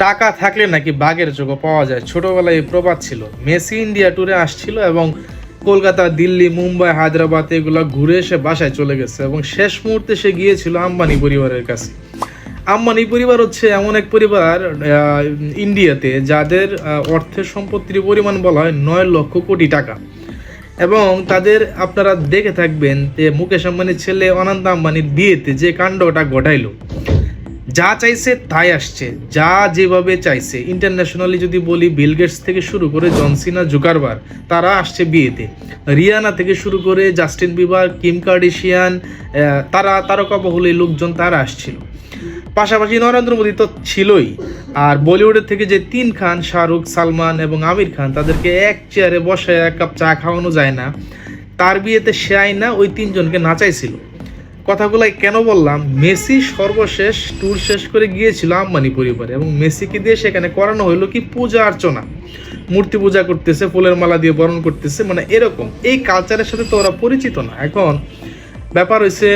টাকা থাকলে নাকি বাঘের চোখও পাওয়া যায়, ছোটবেলায় এই প্রবাদ ছিল। মেসি ইন্ডিয়া ট্যুরে আসছিল এবং কলকাতা, দিল্লি, মুম্বাই, হায়দ্রাবাদ এগুলো ঘুরে এসে বাসায় চলে গেছে এবং শেষ মুহূর্তে সে গিয়েছিল আম্বানি পরিবারের কাছে। আম্বানি পরিবার হচ্ছে এমন এক পরিবার ইন্ডিয়াতে যাদের অর্থের সম্পত্তির পরিমাণ বলা হয় 9 লক্ষ কোটি টাকা। এবং তাদের আপনারা দেখে থাকবেন যে মুকেশ আম্বানির ছেলে অনন্ত আম্বানির বিয়েতে যে কাণ্ডটা ঘটাইলো, যা চাইছে তাই আসছে, যা যেভাবে চাইছে। ইন্টারন্যাশনালি যদি বলি, বিল গেটস থেকে শুরু করে জনসিনা, জুকারবার, তারা আসছে বিয়েতে। রিয়ানা থেকে শুরু করে জাস্টিন বিবার, কিম কার্ডিশিয়ান, তারা তারকা বহুল এই লোকজন তারা আসছিল। পাশাপাশি নরেন্দ্র মোদী তো ছিলই। আর বলিউডের থেকে যে 3 খান, শাহরুখ, সালমান এবং আমির খান, তাদেরকে এক চেয়ারে বসে 1 কাপ চা খাওয়ানো যায় না, তার বিয়েতে সে আইনা ওই 3 জনকে নাচাইছিল। কথাগুলাই কেন বললাম, মেসি সর্বশেষ ট্যুর শেষ করে গিয়েছিল আম্বানি পরিবারে এবং মেসিকে দিয়ে সেখানে করানো হইলো কি পূজা অর্চনা, মূর্তি পূজা করতেছে, ফুলের মালা দিয়ে বরণ করতেছে, মানে এরকম। এই কালচারের সাথে তো ওরা পরিচিত না। এখন ব্যাপার হয়েছে,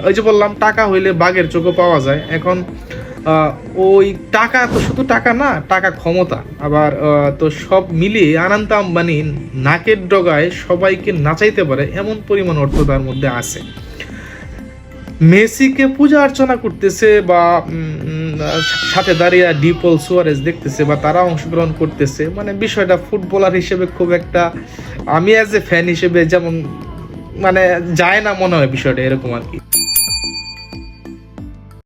ওই যে বললাম টাকা হইলে বাঘের চোখও পাওয়া যায়। এখন ওই টাকা তো শুধু টাকা না, টাকা ক্ষমতা আবার, তো সব মিলিয়ে অনন্ত আম্বানি নাকের ডগায় সবাইকে নাচাইতে পারে এমন পরিমাণ অর্থ তার মধ্যে আছে। মেসিকে পূজা অর্চনা করতেছে বা সাথে দাঁড়িয়ে ডিপল, সুয়ারেজ দেখতেছে বা তারা অংশগ্রহণ করতেছে, মানে বিষয়টা ফুটবলার হিসেবে খুব একটা, আমি অ্যাজ এ ফ্যান হিসেবে যেমন মানে যায় না মনে হয় বিষয়টা এরকম আর কি।